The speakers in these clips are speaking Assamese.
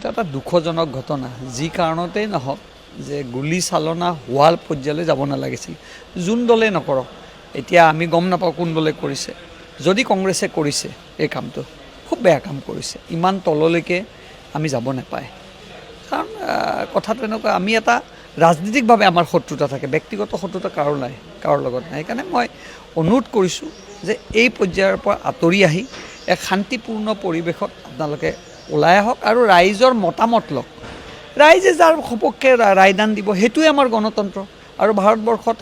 এটা দুঃখজনক ঘটনা যি কাৰণতেই নহওক যে গুলী চালনা হোৱাৰ পৰ্যায়লৈ যাব নালাগিছিল যোন দলে নকৰক এতিয়া আমি গম নাপাওঁ কোন দলে কৰিছে যদি কংগ্ৰেছে কৰিছে এই কামটো খুব বেয়া কাম কৰিছে ইমান তললৈকে আমি যাব নাপায় কাৰণ কথাটো এনেকুৱা আমি এটা ৰাজনীতিকভাৱে আমাৰ শত্ৰুতা থাকে ব্যক্তিগত শত্ৰুতা কাৰো নাই কাৰো লগত নাই সেইকাৰণে মই অনুৰোধ কৰিছোঁ যে এই পৰ্যায়ৰ পৰা আঁতৰি আহি এক শান্তিপূৰ্ণ পৰিৱেশত আপোনালোকে ওলাই আহক আৰু ৰাইজৰ মতামত লওক ৰাইজে যাৰ সপক্ষে ৰায়দান দিব সেইটোৱে আমাৰ গণতন্ত্ৰ আৰু ভাৰতবৰ্ষত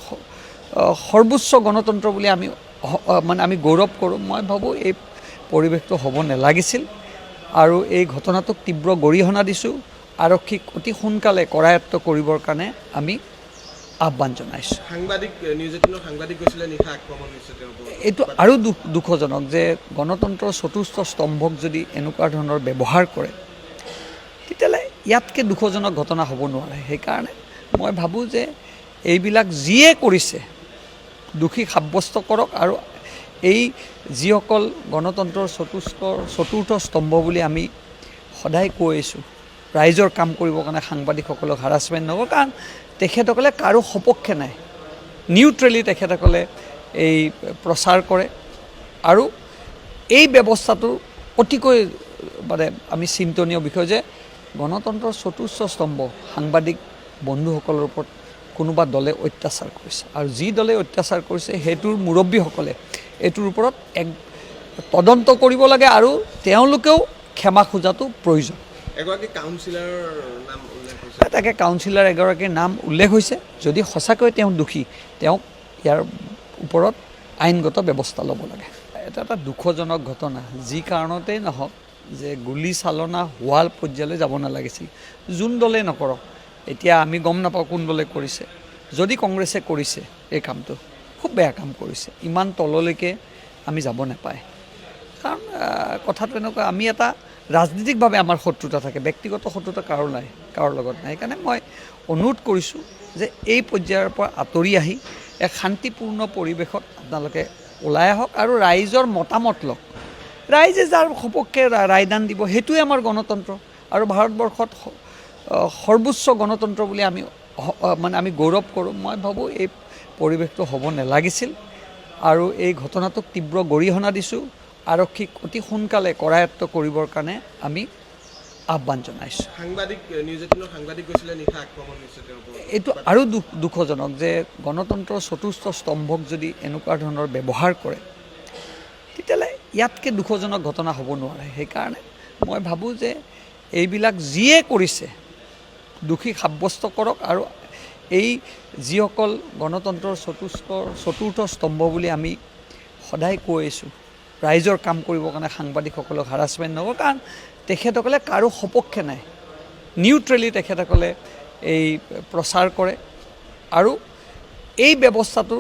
সৰ্বোচ্চ গণতন্ত্ৰ বুলি আমি গৌৰৱ কৰোঁ মই ভাবোঁ এই পৰিৱেশটো হ'ব নালাগিছিল আৰু এই ঘটনাটোক তীব্ৰ গৰিহণা দিছোঁ আৰক্ষীক অতি সোনকালে কৰায়ত্ব কৰিবৰ কাৰণে আমি আহ্বান জনাইছোঁ এইটো আৰু দুঃখজনক যে গণতন্ত্ৰৰ চতুৰ্থ স্তম্ভক যদি এনেকুৱা ধৰণৰ ব্যৱহাৰ কৰে তেতিয়াহ'লে ইয়াতকৈ দুঃখজনক ঘটনা হ'ব নোৱাৰে সেইকাৰণে মই ভাবোঁ যে এইবিলাক যিয়ে কৰিছে দোষী সাব্যস্ত কৰক আৰু এই যিসকল গণতন্ত্ৰৰ চতুৰ্থ স্তম্ভ বুলি আমি সদায় কৈ আছোঁ ৰাইজৰ কাম কৰিবৰ কাৰণে সাংবাদিকসকলক হাৰাছমেণ্ট নকৰক কাৰণ তেখেতসকলে কাৰো সপক্ষে নাই নিউট্ৰেলি তেখেতসকলে এই প্ৰচাৰ কৰে আৰু এই ব্যৱস্থাটো অতিকৈ আমি চিন্তনীয় বিষয় যে গণতন্ত্ৰৰ চতুৰ্থ স্তম্ভ সাংবাদিক বন্ধুসকলৰ ওপৰত কোনোবা দলে অত্যাচাৰ কৰিছে আৰু যি দলে অত্যাচাৰ কৰিছে সেইটোৰ মুৰব্বীসকলে এইটোৰ ওপৰত এক তদন্ত কৰিব লাগে আৰু তেওঁলোকেও ক্ষমা খোজাটো প্ৰয়োজন তাকে কাউন্সিলৰ এগৰাকীৰ নাম উল্লেখ হৈছে যদি সঁচাকৈ তেওঁ দোষী তেওঁক ইয়াৰ ওপৰত আইনগত ব্যৱস্থা ল'ব লাগে এটা দুঃখজনক ঘটনা যি কাৰণতেই নহওক যে গুলী চালনা হোৱাৰ পৰ্যায়লৈ যাব নালাগিছিল যোন দলে নকৰক এতিয়া আমি গম নাপাওঁ কোন দলে কৰিছে যদি কংগ্ৰেছে কৰিছে এই কামটো খুব বেয়া কাম কৰিছে ইমান তললৈকে আমি যাব নাপায় কাৰণ কথাটো এনেকুৱা আমি এটা ৰাজনীতিকভাৱে আমাৰ শত্ৰুতা থাকে ব্যক্তিগত শত্ৰুতা কাৰো নাই কাৰো লগত নাই সেইকাৰণে মই অনুৰোধ কৰিছোঁ যে এই পৰ্যায়ৰ পৰা আঁতৰি আহি এক শান্তিপূৰ্ণ পৰিৱেশত আপোনালোকে ওলাই আহক আৰু ৰাইজৰ মতামত লওক ৰাইজে যাৰ সপক্ষে ৰায়দান দিব সেইটোৱে আমাৰ গণতন্ত্ৰ আৰু ভাৰতবৰ্ষত সৰ্বোচ্চ গণতন্ত্ৰ বুলি আমি গৌৰৱ কৰোঁ মই ভাবোঁ এই পৰিৱেশটো হ'ব নালাগিছিল আৰু এই ঘটনাটোক তীব্ৰ গৰিহণা দিছোঁ আৰক্ষীক অতি সোনকালে কৰায়ত্ব কৰিবৰ কাৰণে আমি আহ্বান জনাইছোঁ এইটো আৰু দুঃখজনক যে গণতন্ত্ৰৰ চতুৰ্থ স্তম্ভক যদি এনেকুৱা ধৰণৰ ব্যৱহাৰ কৰে তেতিয়াহ'লে ইয়াতকৈ দুঃখজনক ঘটনা হ'ব নোৱাৰে সেইকাৰণে মই ভাবোঁ যে এইবিলাক যিয়ে কৰিছে দোষী সাব্যস্ত কৰক আৰু এই যিসকল গণতন্ত্ৰৰ চতুৰ্থ স্তম্ভ বুলি আমি সদায় কৈ আছোঁ ৰাইজৰ কাম কৰিবৰ কাৰণে সাংবাদিকসকলক হাৰাছমেণ্ট নকৰক কাৰণ তেখেতসকলে কাৰো সপক্ষে নাই নিউট্ৰেলি তেখেতসকলে এই প্ৰচাৰ কৰে আৰু এই ব্যৱস্থাটো